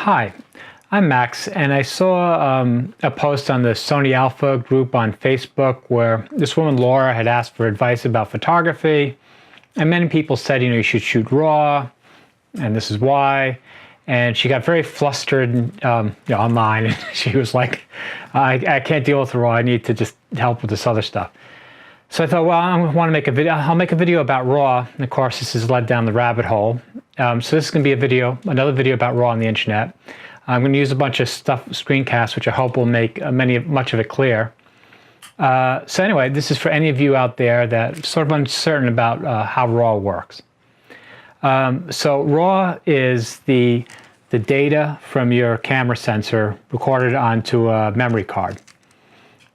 Hi, I'm Max, and I saw a post on the Sony Alpha group on Facebook where this woman Laura had asked for advice about photography, and many people said, you should shoot RAW, and this is why. And she got very flustered online, and she was like, I can't deal with RAW, I need to just help with this other stuff. So I thought, well, I want to make a video. I'll make a video about RAW, and of course this is led down the rabbit hole. So this is going to be another video about RAW on the internet. I'm going to use a bunch of screencasts, which I hope will make much of it clear. So anyway, this is for any of you out there that are sort of uncertain about how RAW works. So RAW is the data from your camera sensor recorded onto a memory card.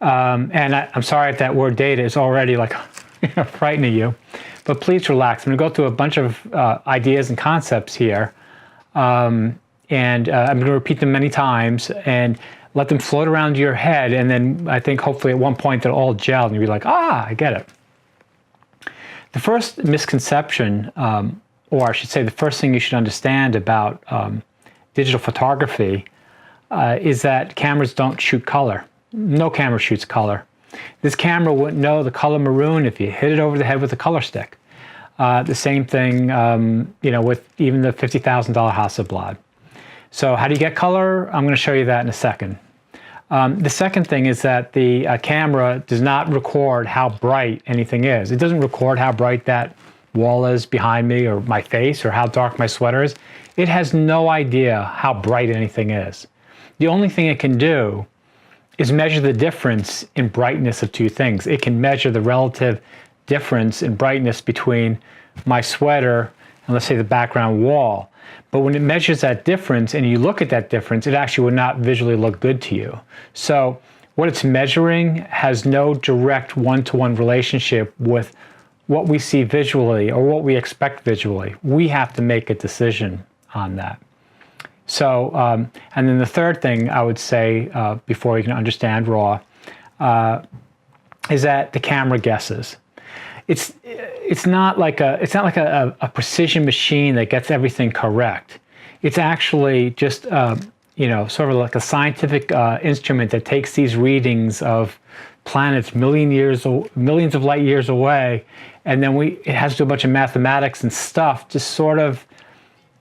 And I'm sorry if that word data is already like frightening you, but please relax. I'm going to go through a bunch of ideas and concepts here, and I'm going to repeat them many times and let them float around your head, and then I think hopefully at one point they'll all gel and you'll be like, I get it. The first misconception, or I should say the first thing you should understand about digital photography is that cameras don't shoot color. No camera shoots color. This camera wouldn't know the color maroon if you hit it over the head with a color stick. The same thing, with even the $50,000 Hasselblad. So how do you get color? I'm going to show you that in a second. The second thing is that the camera does not record how bright anything is. It doesn't record how bright that wall is behind me or my face or how dark my sweater is. It has no idea how bright anything is. The only thing it can do is measure the difference in brightness of two things. It can measure the relative difference in brightness between my sweater and, let's say, the background wall. But when it measures that difference and you look at that difference, it actually would not visually look good to you. So what it's measuring has no direct one-to-one relationship with what we see visually or what we expect visually. We have to make a decision on that. So, and then the third thing I would say before you can understand RAW is that the camera guesses. It's not like a precision machine that gets everything correct. It's actually just sort of like a scientific instrument that takes these readings of planets millions of light years away, and then it has to do a bunch of mathematics and stuff to sort of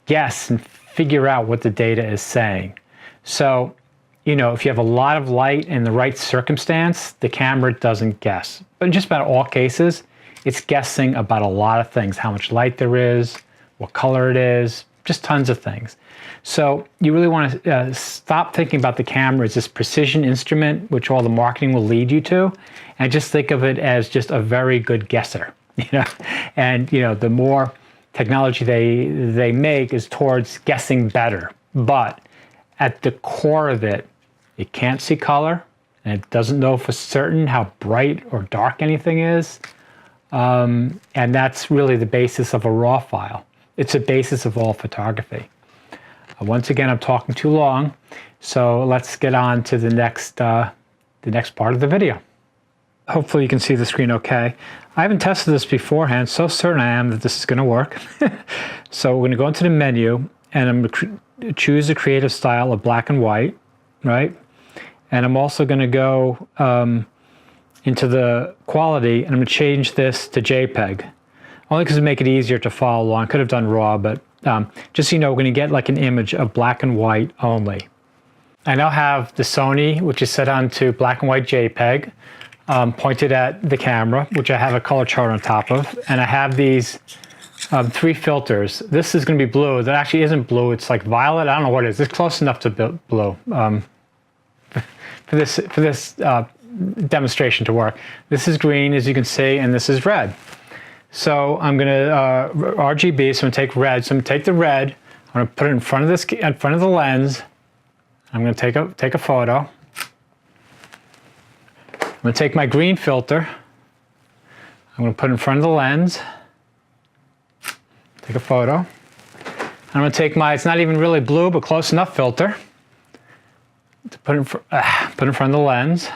guess and figure out what the data is saying. So, if you have a lot of light in the right circumstance, the camera doesn't guess. But in just about all cases, it's guessing about a lot of things, how much light there is, what color it is, just tons of things. So you really want to stop thinking about the camera as this precision instrument, which all the marketing will lead you to, and just think of it as just a very good guesser. And the more technology they make is towards guessing better. But at the core of it, it can't see color, and it doesn't know for certain how bright or dark anything is. And that's really the basis of a RAW file. It's the basis of all photography. Once again, I'm talking too long, so let's get on to the next part of the video. Hopefully you can see the screen okay. I haven't tested this beforehand, so certain I am that this is going to work. So we're going to go into the menu, and I'm going to choose a creative style of black and white, right? And I'm also going to go into the quality, and I'm going to change this to JPEG, only because it make it easier to follow along. I could have done RAW, but just so you know, we're going to get like an image of black and white only. I now have the Sony, which is set onto black and white JPEG, pointed at the camera, which I have a color chart on top of, and I have these three filters. This is going to be blue. That actually isn't blue. It's like violet. I don't know what it is. It's close enough to blue for this demonstration to work. This is green, as you can see, and this is red. So I'm going to RGB. So I'm going to take red. So I'm going to take the red. I'm going to put it in front of the lens. I'm going to take a photo. I'm going to take my green filter. I'm going to put it in front of the lens. Take a photo. I'm going to take it's not even really blue, but close enough filter to put in front of the lens.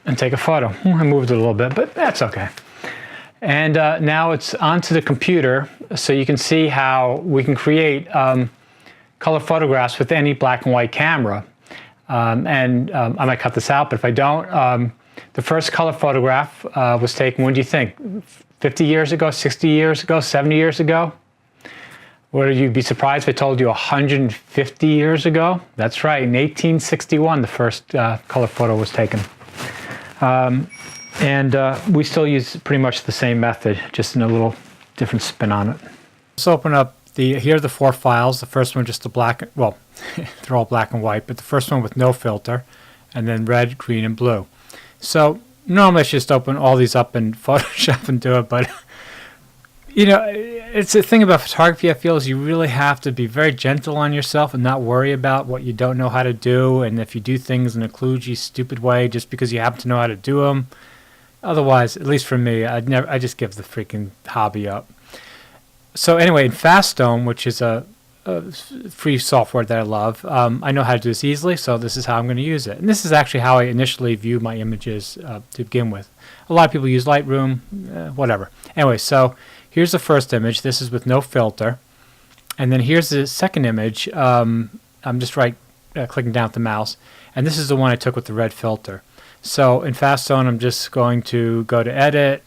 And take a photo. I moved it a little bit, but that's okay. And now it's onto the computer, so you can see how we can create color photographs with any black and white camera. I might cut this out, but if I don't, the first color photograph was taken, when do you think? 50 years ago, 60 years ago, 70 years ago? Would you be surprised if I told you 150 years ago? That's right, in 1861, the first color photo was taken. We still use pretty much the same method, just in a little different spin on it. Let's open up here are the 4 files. The first one just the black, well, they're all black and white, but the first one with no filter, and then red, green, and blue. So normally I should just open all these up in Photoshop and do it, but you know, it's the thing about photography, I feel, is you really have to be very gentle on yourself and not worry about what you don't know how to do, and if you do things in a kludgy, stupid way just because you happen to know how to do them. Otherwise, at least for me, I just give the freaking hobby up. So anyway, in Faststone, which is a free software that I love, I know how to do this easily, so this is how I'm going to use it. And this is actually how I initially view my images to begin with. A lot of people use Lightroom, whatever. Anyway, so here's the first image. This is with no filter. And then here's the second image. I'm just clicking down with the mouse. And this is the one I took with the red filter. So in Faststone, I'm just going to go to Edit.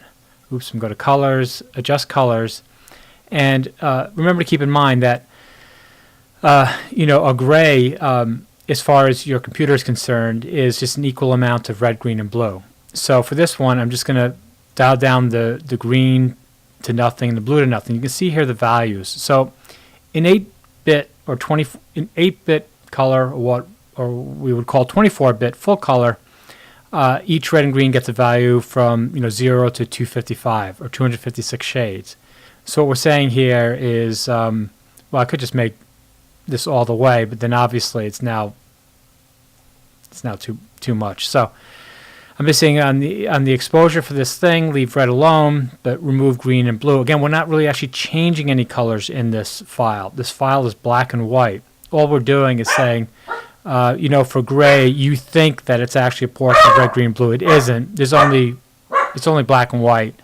Oops, I'm going to Colors, Adjust Colors. And remember to keep in mind that a gray, as far as your computer is concerned, is just an equal amount of red, green, and blue. So for this one, I'm just going to dial down the green to nothing and the blue to nothing. You can see here the values. So in 8-bit or 8-bit color, or we would call 24-bit full color, each red and green gets a value from 0 to 255 or 256 shades. So what we're saying here is, well, I could just make this all the way, but then obviously it's now too much. So I'm just saying on the exposure for this thing, leave red alone, but remove green and blue. Again, we're not really actually changing any colors in this file. This file is black and white. All we're doing is saying, for gray, you think that it's actually a portion of red, green, blue. It isn't. It's only black and white.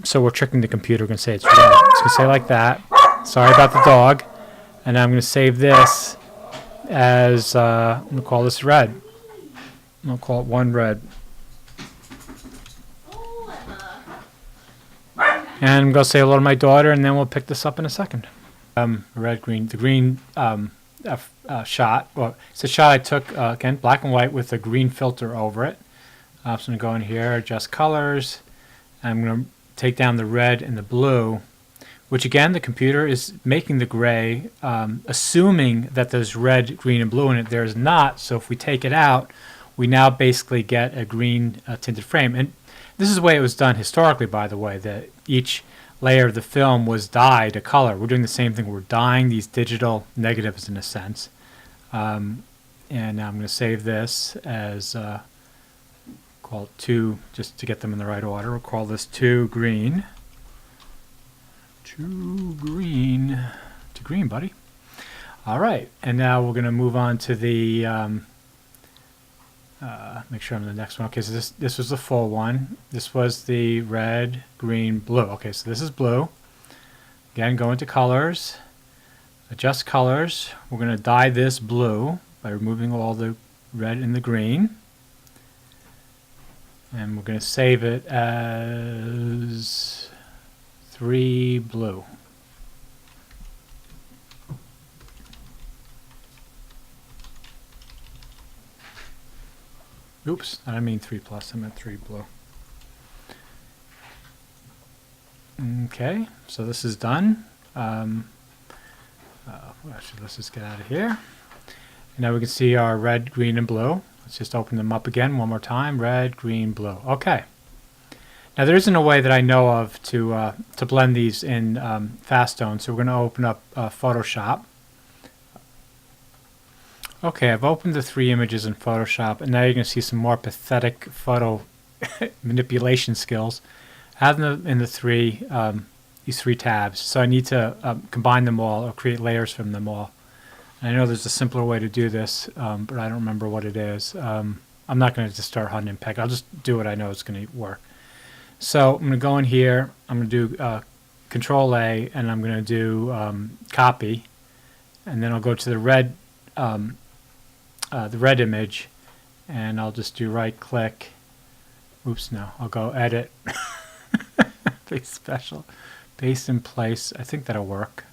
So we're tricking the computer. We're going to say it's red. It's going to say like that. Sorry about the dog. And I'm going to save this as, I'm going to call this red. I'm going to call it 1 red. And I'm going to say hello to my daughter, and then we'll pick this up in a second. Red, green. The green shot. Well, it's a shot I took, again, black and white with a green filter over it. So I'm going to go in here, adjust colors. I'm going to take down the red and the blue, which again, the computer is making the gray, assuming that there's red, green, and blue in it. There's not, so if we take it out, we now basically get a green tinted frame. And this is the way it was done historically, by the way, that each layer of the film was dyed a color. We're doing the same thing. We're dyeing these digital negatives in a sense. And now I'm going to save this as... call it 2, just to get them in the right order. We'll call this 2 green. 2 green. 2 green, buddy. All right, and now we're going to move on to the, make sure I'm the next one. Okay, so this was the full one. This was the red, green, blue. Okay, so this is blue. Again, go into colors, adjust colors. We're going to dye this blue by removing all the red and the green. And we're going to save it as 3 blue. Oops, I didn't mean 3 plus, I meant 3 blue. Okay, so this is done. Actually, let's just get out of here. And now we can see our red, green, and blue. Let's just open them up again one more time. Red, green, blue. Okay. Now there isn't a way that I know of to blend these in Faststone, so we're going to open up Photoshop. Okay, I've opened the 3 images in Photoshop, and now you're going to see some more pathetic photo manipulation skills. I have them in the these 3 tabs, so I need to combine them all or create layers from them all. I know there's a simpler way to do this, but I don't remember what it is. I'm not going to just start hunting and peck. I'll just do what I know is going to work. So I'm going to go in here, I'm going to do Control A, and I'm going to do copy, and then I'll go to the red image, and I'll just do right click. Oops, no, I'll go edit, paste special, paste in place. I think that'll work.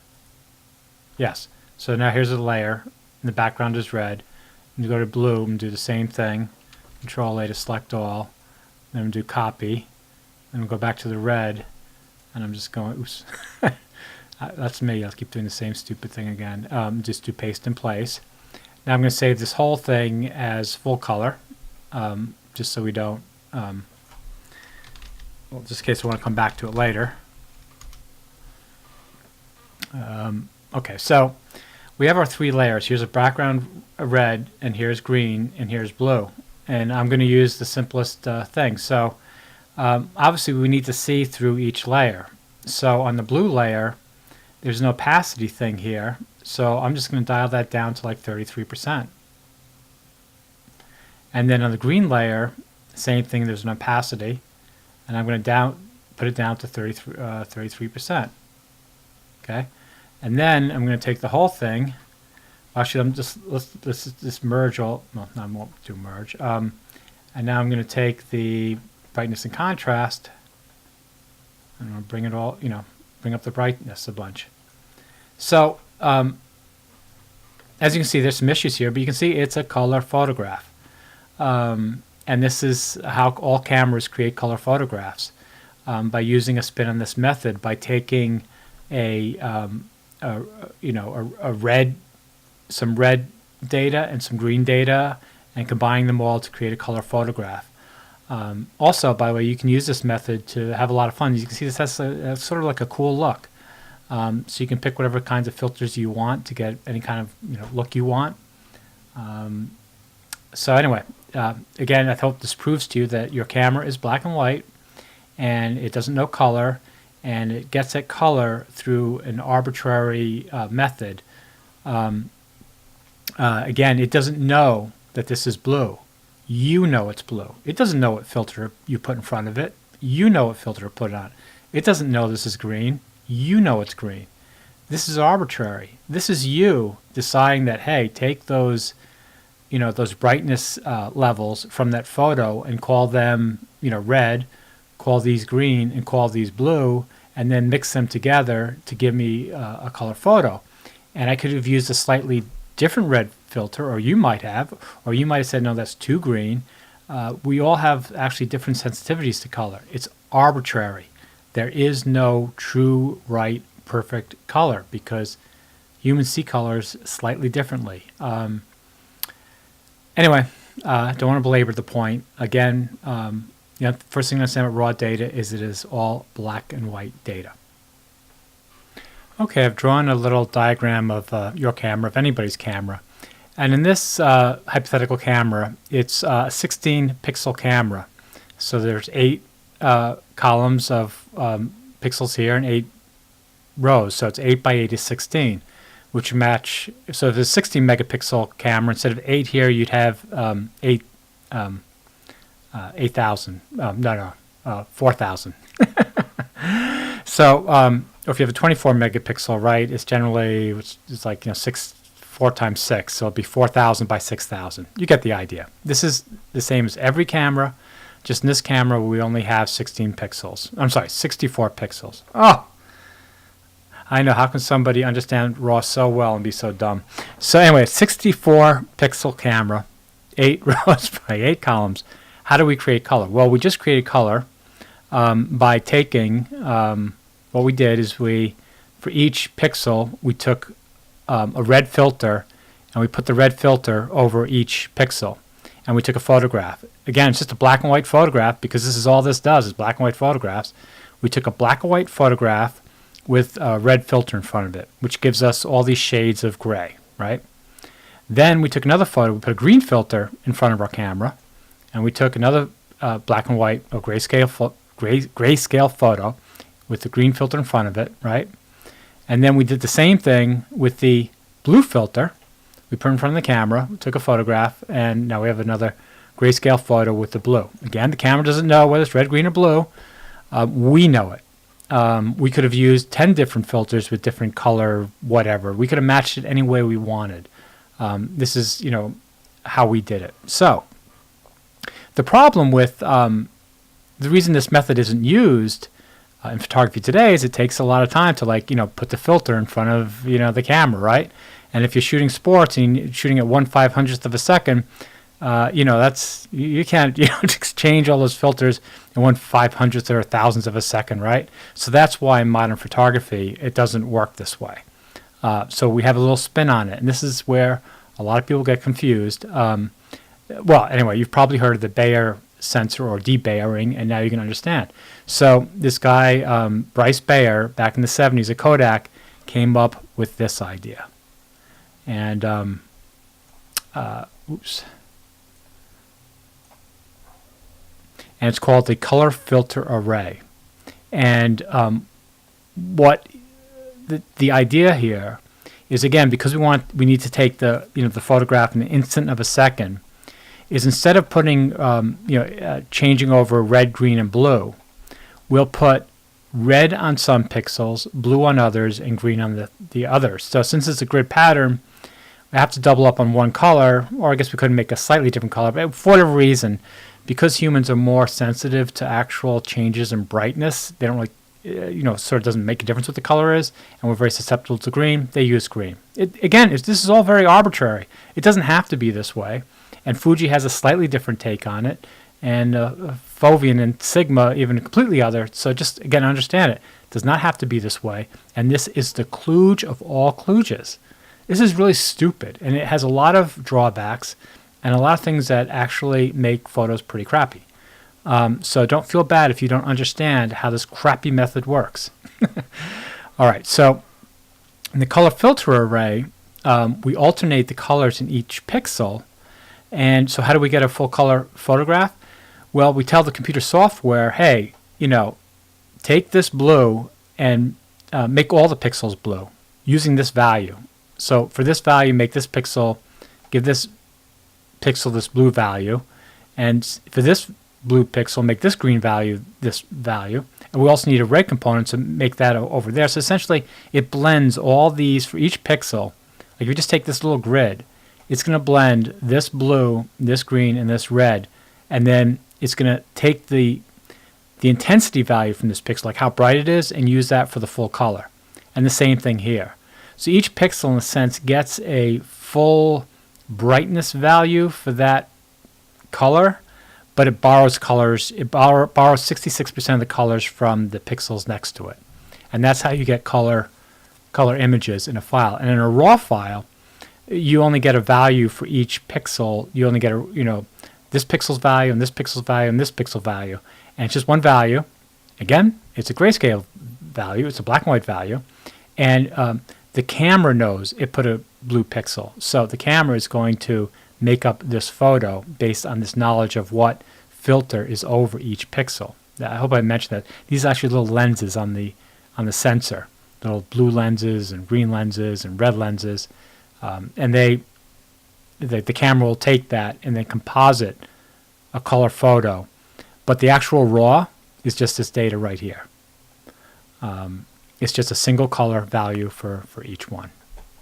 Yes. So now here's a layer, and the background is red. I'm going to go to blue and do the same thing. Control A to select all. Then I'm going to do copy. Then we'll go back to the red, and I'm just going, oops. That's me. I'll keep doing the same stupid thing again. Just do paste in place. Now I'm going to save this whole thing as full color, just so we don't, well, just in case we want to come back to it later. Okay, so we have our 3 layers. Here's a background red, and here's green, and here's blue. And I'm going to use the simplest thing. So obviously we need to see through each layer. So on the blue layer, there's an opacity thing here. So I'm just going to dial that down to like 33%. And then on the green layer, same thing, there's an opacity. And I'm going to put it down to 33%. Okay? And then I'm going to take the whole thing. Actually, let's just merge all. No, I won't do merge. And now I'm going to take the brightness and contrast. I'm going to bring it all, bring up the brightness a bunch. So as you can see, there's some issues here, but you can see it's a color photograph. And this is how all cameras create color photographs, by using a spin on this method, by taking some red data and some green data and combining them all to create a color photograph. Also, by the way, you can use this method to have a lot of fun. You can see this has sort of like a cool look. So you can pick whatever kinds of filters you want to get any kind of look you want. So anyway, again, I hope this proves to you that your camera is black and white, and it doesn't know color, and it gets at color through an arbitrary method. Again, it doesn't know that this is blue. You know it's blue. It doesn't know what filter you put in front of it. You know what filter to put on. It doesn't know this is green. You know it's green. This is arbitrary. This is you deciding that, hey, take those, those brightness levels from that photo and call them, red, call these green, and call these blue, and then mix them together to give me a color photo. And I could have used a slightly different red filter, or you might have said, no, that's too green. We all have actually different sensitivities to color. It's arbitrary. There is no true, right, perfect color because humans see colors slightly differently. Anyway, don't want to belabor the point. Again, first thing I say about raw data is it is all black and white data. Okay, I've drawn a little diagram of your camera, of anybody's camera. And in this hypothetical camera, it's a 16 pixel camera. So there's 8 columns of pixels here and 8 rows. So it's 8 by 8 is 16, which match. So if it's a 16 megapixel camera, instead of 8 here, you'd have 8,000. 4,000. So or if you have a 24 megapixel, right, it's generally, it's like 4 times 6, so it'll be 4,000 by 6,000. You get the idea. This is the same as every camera, just in this camera we only have 16 pixels. I'm sorry, 64 pixels. Oh, I know, how can somebody understand RAW so well and be so dumb? So anyway, 64 pixel camera, 8 rows by 8 columns. How do we create color? Well, we just created color by taking, what we did is for each pixel, we took a red filter, and we put the red filter over each pixel, and we took a photograph. Again, it's just a black and white photograph because this is all this does is black and white photographs. We took a black and white photograph with a red filter in front of it, which gives us all these shades of gray, right? Then we took another photo, we put a green filter in front of our camera, and we took another black and white or grayscale photo with the green filter in front of it, right? And then we did the same thing with the blue filter. We put it in front of the camera, took a photograph, and now we have another grayscale photo with the blue. Again, the camera doesn't know whether it's red, green, or blue. We know it. We could have used 10 different filters with different color, whatever. We could have matched it any way we wanted. This is, how we did it. So the problem with the reason this method isn't used in photography today is it takes a lot of time to put the filter in front of the camera, right? And if you're shooting sports and you're shooting at 1/500th of a second, that's you can't exchange all those filters in 1/500th or 1,000th of a second, right? So that's why in modern photography it doesn't work this way. So we have a little spin on it, and this is where a lot of people get confused. Well, anyway, you've probably heard of the Bayer sensor or debayering, and now you can understand. So this guy, Bryce Bayer, back in the 70s at Kodak, came up with this idea. And, oops. And it's called the color filter array. And what the idea here is, again, because we need to take the photograph in an instant of a second, is instead of putting changing over red, green, and blue, we'll put red on some pixels, blue on others, and green on the others. So since it's a grid pattern, we have to double up on one color, or I guess we could make a slightly different color, but for whatever reason, because humans are more sensitive to actual changes in brightness, they don't really, sort of doesn't make a difference what the color is, and we're very susceptible to green, they use green. This is all very arbitrary. It doesn't have to be this way, and Fuji has a slightly different take on it, and Foveon and Sigma even completely other. So just, again, understand it. It does not have to be this way, and this is the kludge of all kludges. This is really stupid, and it has a lot of drawbacks and a lot of things that actually make photos pretty crappy. So don't feel bad if you don't understand how this crappy method works. All right, so in the color filter array, we alternate the colors in each pixel. And so how do we get a full color photograph? Well, we tell the computer software, hey, take this blue and make all the pixels blue using this value. So for this value, make this pixel, give this pixel this blue value. And for this blue pixel, make this green value this value. And we also need a red component to make that over there. So essentially, it blends all these for each pixel. Like if you just take this little grid, it's going to blend this blue, this green, and this red. And then it's going to take the intensity value from this pixel, like how bright it is, and use that for the full color. And the same thing here. So each pixel, in a sense, gets a full brightness value for that color, but it borrows colors. It borrows 66% of the colors from the pixels next to it. And that's how you get color images in a file. And in a raw file, you only get a value for each pixel. You only get this pixel's value and this pixel's value and this pixel value. And it's just one value. Again, it's a grayscale value. It's a black and white value. And the camera knows it put a blue pixel. So the camera is going to make up this photo based on this knowledge of what filter is over each pixel. I hope I mentioned that. These are actually little lenses on the sensor. Little blue lenses and green lenses and red lenses. And the camera will take that and then composite a color photo. But the actual raw is just this data right here. It's just a single color value for each one.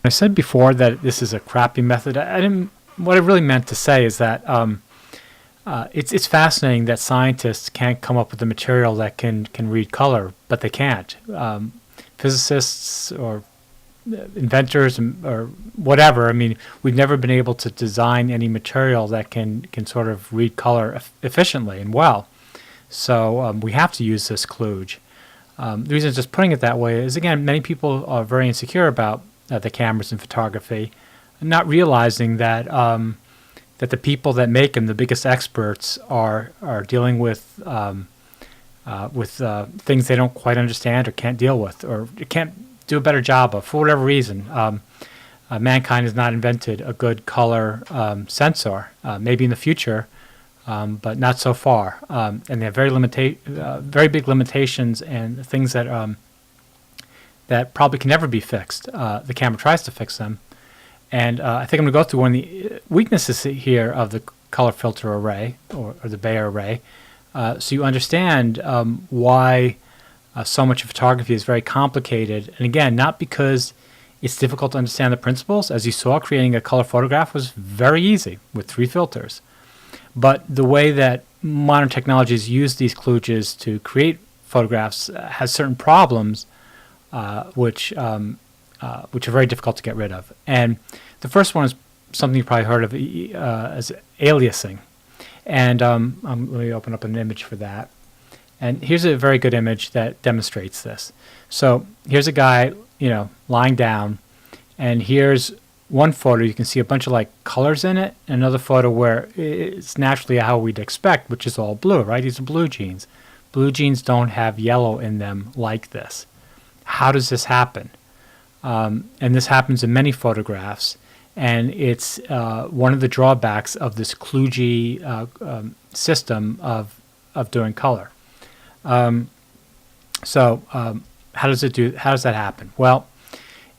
I said before that this is a crappy method. What I really meant to say is that it's fascinating that scientists can't come up with a material that can read color, but they can't. Physicists or inventors or whatever, we've never been able to design any material that can sort of read color efficiently and well. So we have to use this kludge. The reason it's just putting it that way is, again, many people are very insecure about the cameras in photography, not realizing that that the people that make them, the biggest experts, are dealing with things they don't quite understand or can't deal with or can't do a better job of for whatever reason. Mankind has not invented a good color sensor. Maybe in the future, but not so far. And they have very big limitations and things that that probably can never be fixed. The camera tries to fix them. And I think I'm going to go through one of the weaknesses here of the color filter array or the Bayer array. so you understand why so much of photography is very complicated. And again, not because it's difficult to understand the principles. As you saw, creating a color photograph was very easy with 3 filters. But the way that modern technologies use these kludges to create photographs has certain problems which are very difficult to get rid of. And the first one is something you probably heard of as aliasing. And let me open up an image for that. And here's a very good image that demonstrates this. So here's a guy, lying down, and here's one photo. You can see a bunch of like colors in it, and another photo where it's naturally how we'd expect, which is all blue, right? These are blue jeans. Blue jeans don't have yellow in them like this. How does this happen? And this happens in many photographs, and it's one of the drawbacks of this kludgy system of doing color. How does that happen? Well,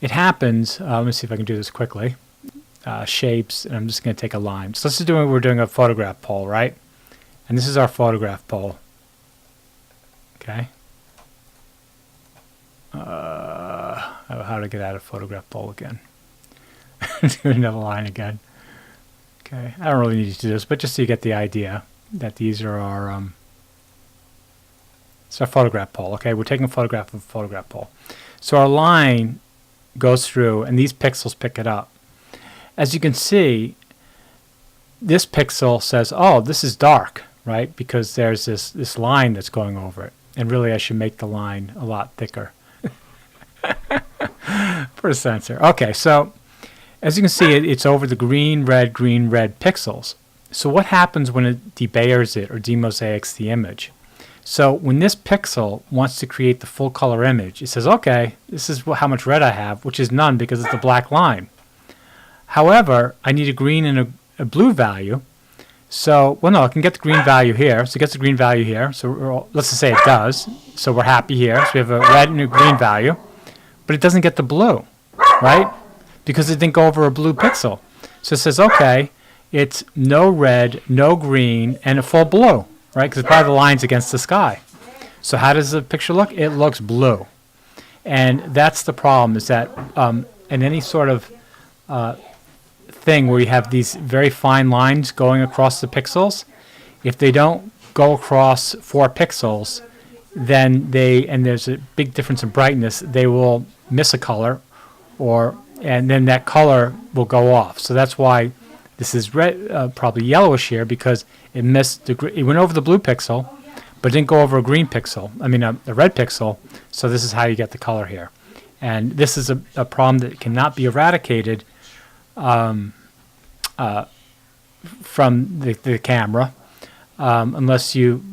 it happens. Let me see if I can do this quickly. Shapes, and I'm just going to take a line. So let's do we're doing a photograph poll, right? And this is our photograph poll. Okay. How to get out of photograph poll again? Do another line again. Okay. I don't really need to do this, but just so you get the idea that these are our it's our photograph poll. Okay, we're taking a photograph of a photograph poll. So our line goes through, and these pixels pick it up. As you can see, this pixel says, "Oh, this is dark," right? Because there's this line that's going over it. And really, I should make the line a lot thicker for a sensor. Okay, so as you can see, it's over the green, red pixels. So what happens when it debayers it or demosaics the image? So when this pixel wants to create the full color image, it says, okay, this is how much red I have, which is none because it's a black line. However, I need a green and a blue value. So, well, no, I can get the green value here. So it gets the green value here. So let's just say it does. So we're happy here. So we have a red and a green value. But it doesn't get the blue, right? Because it didn't go over a blue pixel. So it says, okay, it's no red, no green, and a full blue. Right, because probably the line's against the sky. So how does the picture look? It looks blue. And that's the problem, is that in any sort of thing where you have these very fine lines going across the pixels, if they don't go across 4 pixels, then and there's a big difference in brightness, they will miss a color, and then that color will go off. So that's why this is red, probably yellowish here, because it missed it went over the blue pixel, but didn't go over a green pixel. I mean, a red pixel. So this is how you get the color here, and this is a problem that cannot be eradicated from the camera unless you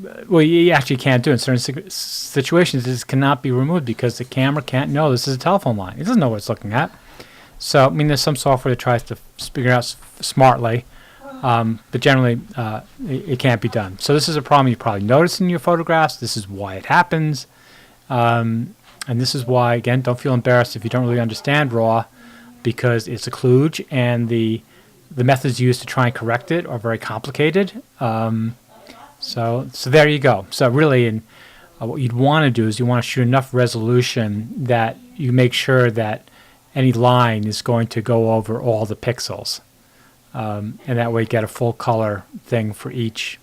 actually can't do it in certain situations. This cannot be removed because the camera can't know this is a telephone line. It doesn't know what it's looking at. So, I mean, there's some software that tries to figure it out smartly, but generally it can't be done. So this is a problem you probably notice in your photographs. This is why it happens. And this is why, again, don't feel embarrassed if you don't really understand RAW, because it's a kludge, and the methods used to try and correct it are very complicated. So there you go. So really, what you'd want to do is you want to shoot enough resolution that you make sure that any line is going to go over all the pixels, and that way you get a full color thing for each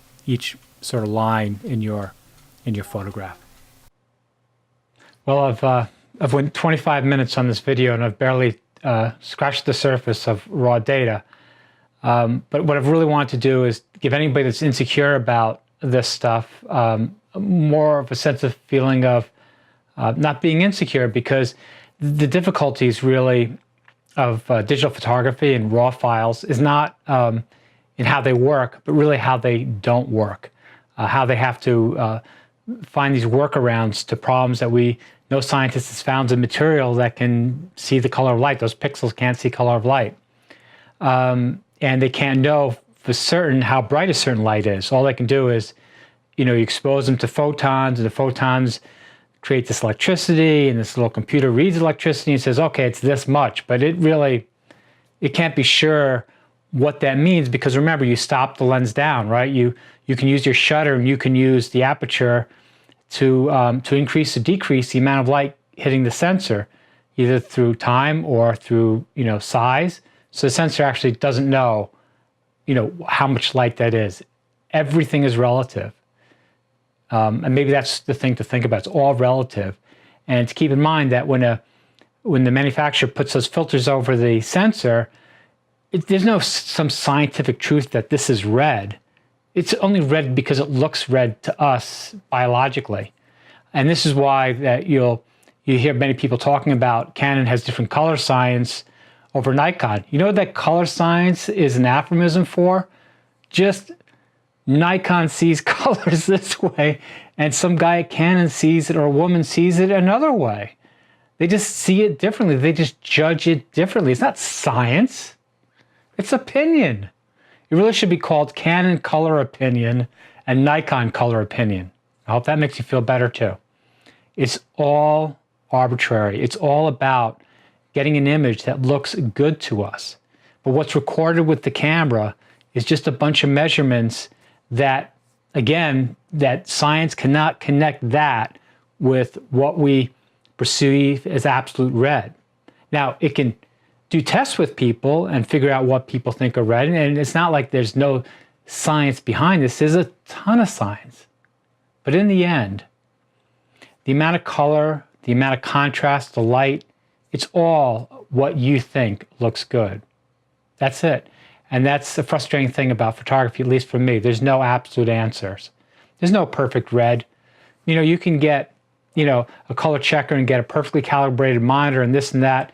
sort of line in your photograph. Well, I've went 25 minutes on this video, and I've barely scratched the surface of raw data. But what I've really wanted to do is give anybody that's insecure about this stuff more of a sense of feeling of not being insecure, because the difficulties really of digital photography and raw files is not in how they work, but really how they don't work, how they have to find these workarounds to problems that no scientist has found a material that can see the color of light. Those pixels can't see color of light. And they can't know for certain how bright a certain light is. All they can do is, you expose them to photons, and the photons create this electricity, and this little computer reads electricity and says, okay, it's this much, but it can't be sure what that means, because remember, you stop the lens down, right? You can use your shutter and you can use the aperture to increase or decrease the amount of light hitting the sensor, either through time or through size. So the sensor actually doesn't know how much light that is. Everything is relative, and maybe that's the thing to think about. It's all relative, and to keep in mind that when the manufacturer puts those filters over the sensor, there's no some scientific truth that this is red. It's only red because it looks red to us biologically. And this is why that you hear many people talking about Canon has different color science over Nikon. You know what that color science is an aphorism for? Just Nikon sees colors this way, and some guy at Canon sees it, or a woman sees it another way. They just see it differently. They just judge it differently. It's not science. It's opinion. It really should be called Canon color opinion and Nikon color opinion. I hope that makes you feel better too. It's all arbitrary. It's all about getting an image that looks good to us. But what's recorded with the camera is just a bunch of measurements that, again, that science cannot connect that with what we perceive as absolute red. Now, it can do tests with people and figure out what people think are red. And it's not like there's no science behind this. There's a ton of science. But in the end, the amount of color, the amount of contrast, the light, it's all what you think looks good. That's it. And that's the frustrating thing about photography, at least for me. There's no absolute answers. There's no perfect red. You can get, a color checker and get a perfectly calibrated monitor and this and that,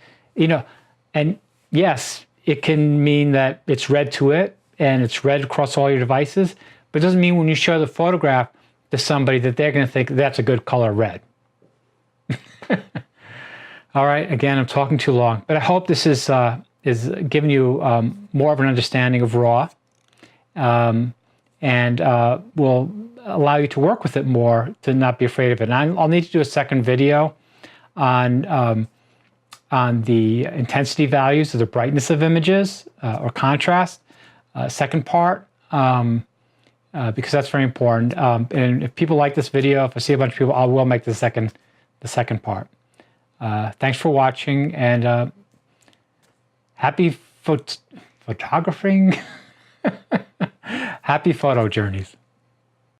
and yes, it can mean that it's red to it and it's red across all your devices, but it doesn't mean when you show the photograph to somebody that they're going to think that's a good color red. All right, again, I'm talking too long, but I hope this is giving you more of an understanding of RAW, and will allow you to work with it more, to not be afraid of it. And I'll need to do a second video on the intensity values of the brightness of images or contrast, second part, because that's very important. And if people like this video, if I see a bunch of people, I will make the second part. Thanks for watching, and happy photographing. Happy photo journeys.